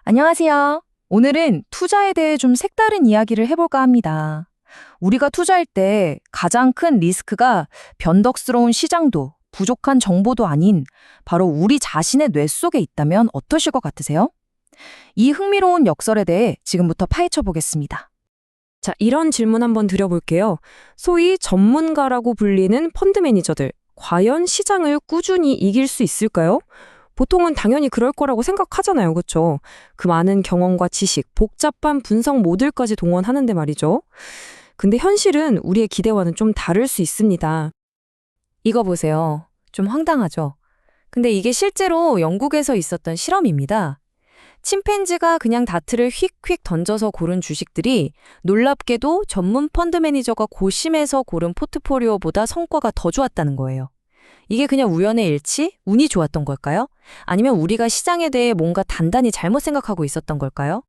안녕하세요. 오늘은 투자에 대해 좀 색다른 이야기를 해볼까 합니다. 우리가 투자할 때 가장 큰 리스크가 변덕스러운 시장도 부족한 정보도 아닌 바로 우리 자신의 뇌 속에 있다면 어떠실 것 같으세요? 이 흥미로운 역설에 대해 지금부터 파헤쳐 보겠습니다. 자, 이런 질문 한번 드려볼게요. 소위 전문가라고 불리는 펀드 매니저들, 과연 시장을 꾸준히 이길 수 있을까요? 보통은 당연히 그럴 거라고 생각하잖아요, 그렇죠? 그 많은 경험과 지식, 복잡한 분석 모듈까지 동원하는데 말이죠. 근데 현실은 우리의 기대와는 좀 다를 수 있습니다. 이거 보세요. 좀 황당하죠? 근데 이게 실제로 영국에서 있었던 실험입니다. 침팬지가 그냥 다트를 휙휙 던져서 고른 주식들이 놀랍게도 전문 펀드 매니저가 고심해서 고른 포트폴리오보다 성과가 더 좋았다는 거예요. 이게 그냥 우연의 일치? 운이 좋았던 걸까요? 아니면 우리가 시장에 대해 뭔가 단단히 잘못 생각하고 있었던 걸까요?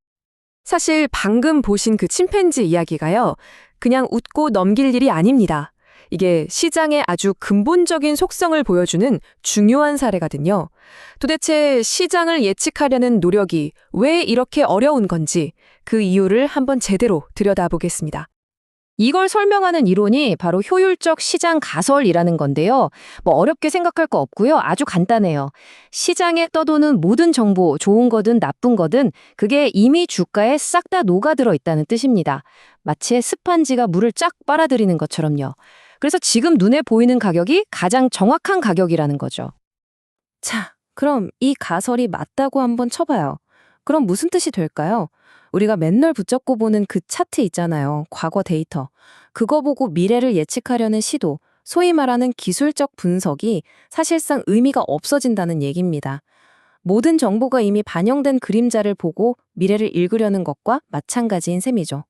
사실 방금 보신 그 침팬지 이야기가요, 그냥 웃고 넘길 일이 아닙니다. 이게 시장의 아주 근본적인 속성을 보여주는 중요한 사례거든요. 도대체 시장을 예측하려는 노력이 왜 이렇게 어려운 건지 그 이유를 한번 제대로 들여다보겠습니다. 이걸 설명하는 이론이 바로 효율적 시장 가설이라는 건데요. 어렵게 생각할 거 없고요. 아주 간단해요. 시장에 떠도는 모든 정보, 좋은 거든 나쁜 거든 그게 이미 주가에 싹 다 녹아들어 있다는 뜻입니다. 마치 스판지가 물을 쫙 빨아들이는 것처럼요. 그래서 지금 눈에 보이는 가격이 가장 정확한 가격이라는 거죠. 자, 그럼 이 가설이 맞다고 한번 쳐봐요. 그럼 무슨 뜻이 될까요? 우리가 맨날 붙잡고 보는 그 차트 있잖아요. 과거 데이터. 그거 보고 미래를 예측하려는 시도, 소위 말하는 기술적 분석이 사실상 의미가 없어진다는 얘기입니다. 모든 정보가 이미 반영된 그림자를 보고 미래를 읽으려는 것과 마찬가지인 셈이죠.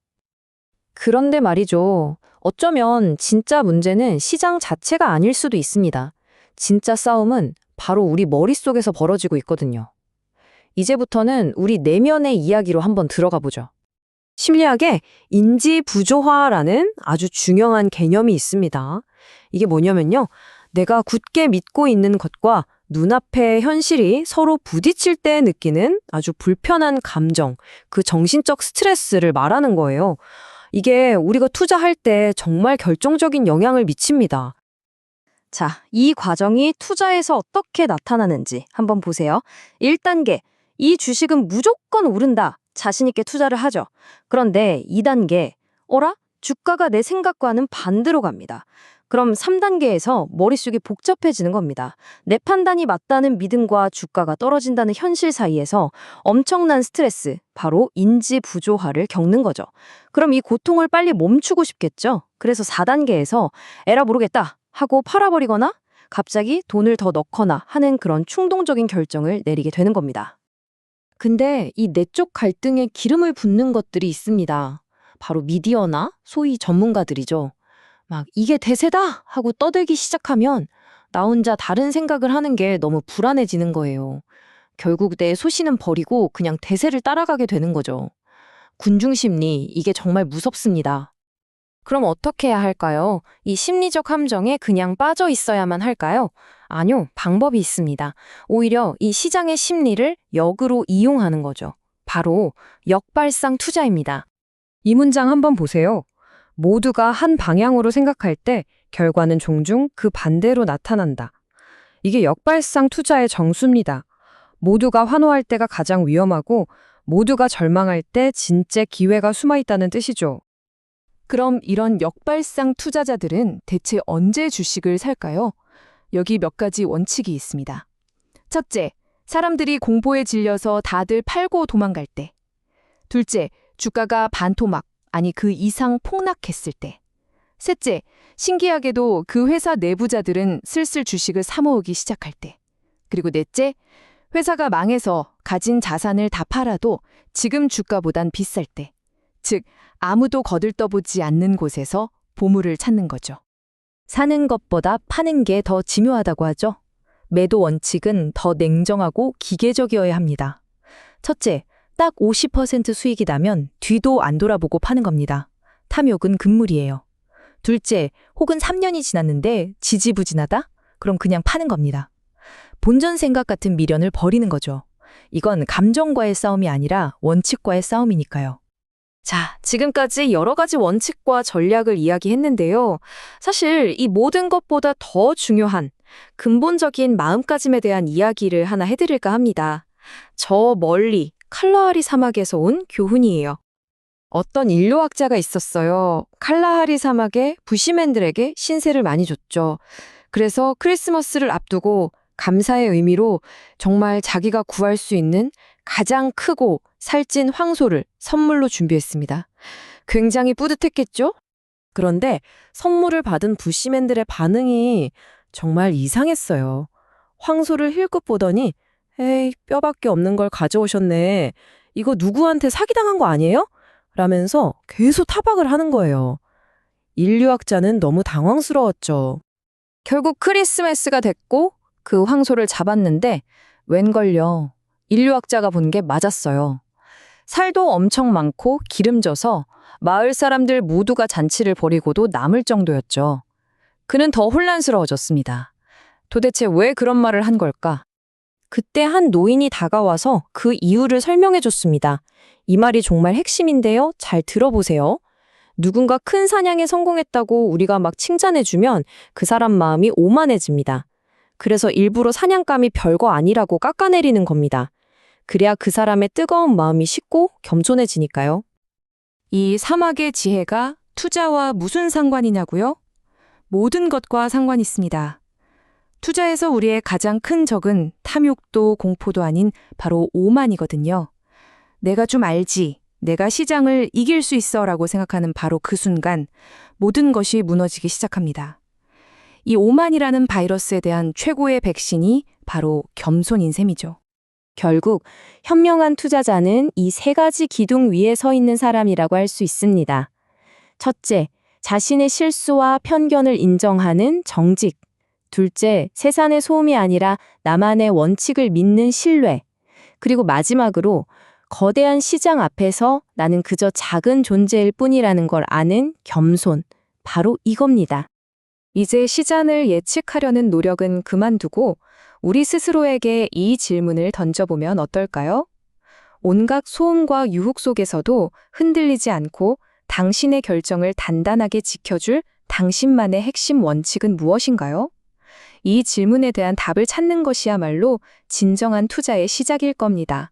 그런데 말이죠. 어쩌면 진짜 문제는 시장 자체가 아닐 수도 있습니다. 진짜 싸움은 바로 우리 머릿속에서 벌어지고 있거든요. 이제부터는 우리 내면의 이야기로 한번 들어가 보죠. 심리학에 인지 부조화라는 아주 중요한 개념이 있습니다. 이게 뭐냐면요, 내가 굳게 믿고 있는 것과 눈앞의 현실이 서로 부딪힐 때 느끼는 아주 불편한 감정, 그 정신적 스트레스를 말하는 거예요. 이게 우리가 투자할 때 정말 결정적인 영향을 미칩니다. 자, 이 과정이 투자에서 어떻게 나타나는지 한번 보세요. 1단계, 이 주식은 무조건 오른다. 자신 있게 투자를 하죠. 그런데 2단계, 어라? 주가가 내 생각과는 반대로 갑니다. 그럼 3단계에서 머릿속이 복잡해지는 겁니다. 내 판단이 맞다는 믿음과 주가가 떨어진다는 현실 사이에서 엄청난 스트레스, 바로 인지 부조화를 겪는 거죠. 그럼 이 고통을 빨리 멈추고 싶겠죠? 그래서 4단계에서 에라 모르겠다 하고 팔아버리거나 갑자기 돈을 더 넣거나 하는 그런 충동적인 결정을 내리게 되는 겁니다. 근데 이 내적 갈등에 기름을 붓는 것들이 있습니다. 바로 미디어나 소위 전문가들이죠. 막 이게 대세다 하고 떠들기 시작하면 나 혼자 다른 생각을 하는 게 너무 불안해지는 거예요. 결국 내 소신은 버리고 그냥 대세를 따라가게 되는 거죠. 군중심리, 이게 정말 무섭습니다. 그럼 어떻게 해야 할까요? 이 심리적 함정에 그냥 빠져 있어야만 할까요? 아니요, 방법이 있습니다. 오히려 이 시장의 심리를 역으로 이용하는 거죠. 바로 역발상 투자입니다. 이 문장 한번 보세요. 모두가 한 방향으로 생각할 때 결과는 종종 그 반대로 나타난다. 이게 역발상 투자의 정수입니다. 모두가 환호할 때가 가장 위험하고 모두가 절망할 때 진짜 기회가 숨어 있다는 뜻이죠. 그럼 이런 역발상 투자자들은 대체 언제 주식을 살까요? 여기 몇 가지 원칙이 있습니다. 첫째, 사람들이 공포에 질려서 다들 팔고 도망갈 때. 둘째, 주가가 반토막, 아니 그 이상 폭락했을 때. 셋째, 신기하게도 그 회사 내부자들은 슬슬 주식을 사모으기 시작할 때. 그리고 넷째, 회사가 망해서 가진 자산을 다 팔아도 지금 주가보단 비쌀 때. 즉, 아무도 거들떠보지 않는 곳에서 보물을 찾는 거죠. 사는 것보다 파는 게 더 중요하다고 하죠. 매도 원칙은 더 냉정하고 기계적이어야 합니다. 첫째, 딱 50% 수익이 나면 뒤도 안 돌아보고 파는 겁니다. 탐욕은 금물이에요. 둘째, 혹은 3년이 지났는데 지지부진하다? 그럼 그냥 파는 겁니다. 본전 생각 같은 미련을 버리는 거죠. 이건 감정과의 싸움이 아니라 원칙과의 싸움이니까요. 자, 지금까지 여러 가지 원칙과 전략을 이야기했는데요. 사실 이 모든 것보다 더 중요한 근본적인 마음가짐에 대한 이야기를 하나 해드릴까 합니다. 저 멀리 칼라하리 사막에서 온 교훈이에요. 어떤 인류학자가 있었어요. 칼라하리 사막의 부시맨들에게 신세를 많이 줬죠. 그래서 크리스마스를 앞두고 감사의 의미로 정말 자기가 구할 수 있는 가장 크고 살찐 황소를 선물로 준비했습니다. 굉장히 뿌듯했겠죠? 그런데 선물을 받은 부시맨들의 반응이 정말 이상했어요. 황소를 힐끗 보더니 에이, 뼈밖에 없는 걸 가져오셨네. 이거 누구한테 사기당한 거 아니에요? 라면서 계속 타박을 하는 거예요. 인류학자는 너무 당황스러웠죠. 결국 크리스마스가 됐고 그 황소를 잡았는데 웬걸요. 인류학자가 본 게 맞았어요. 살도 엄청 많고 기름져서 마을 사람들 모두가 잔치를 벌이고도 남을 정도였죠. 그는 더 혼란스러워졌습니다. 도대체 왜 그런 말을 한 걸까? 그때 한 노인이 다가와서 그 이유를 설명해 줬습니다. 이 말이 정말 핵심인데요. 잘 들어보세요. 누군가 큰 사냥에 성공했다고 우리가 막 칭찬해주면 그 사람 마음이 오만해집니다. 그래서 일부러 사냥감이 별거 아니라고 깎아내리는 겁니다. 그래야 그 사람의 뜨거운 마음이 식고 겸손해지니까요. 이 사막의 지혜가 투자와 무슨 상관이냐고요? 모든 것과 상관 있습니다. 투자에서 우리의 가장 큰 적은 탐욕도 공포도 아닌 바로 오만이거든요. 내가 좀 알지, 내가 시장을 이길 수 있어 라고 생각하는 바로 그 순간 모든 것이 무너지기 시작합니다. 이 오만이라는 바이러스에 대한 최고의 백신이 바로 겸손인 셈이죠. 결국 현명한 투자자는 이 세 가지 기둥 위에 서 있는 사람이라고 할 수 있습니다. 첫째, 자신의 실수와 편견을 인정하는 정직. 둘째, 세상의 소음이 아니라 나만의 원칙을 믿는 신뢰. 그리고 마지막으로 거대한 시장 앞에서 나는 그저 작은 존재일 뿐이라는 걸 아는 겸손. 바로 이겁니다. 이제 시장을 예측하려는 노력은 그만두고 우리 스스로에게 이 질문을 던져보면 어떨까요? 온갖 소음과 유혹 속에서도 흔들리지 않고 당신의 결정을 단단하게 지켜줄 당신만의 핵심 원칙은 무엇인가요? 이 질문에 대한 답을 찾는 것이야말로 진정한 투자의 시작일 겁니다.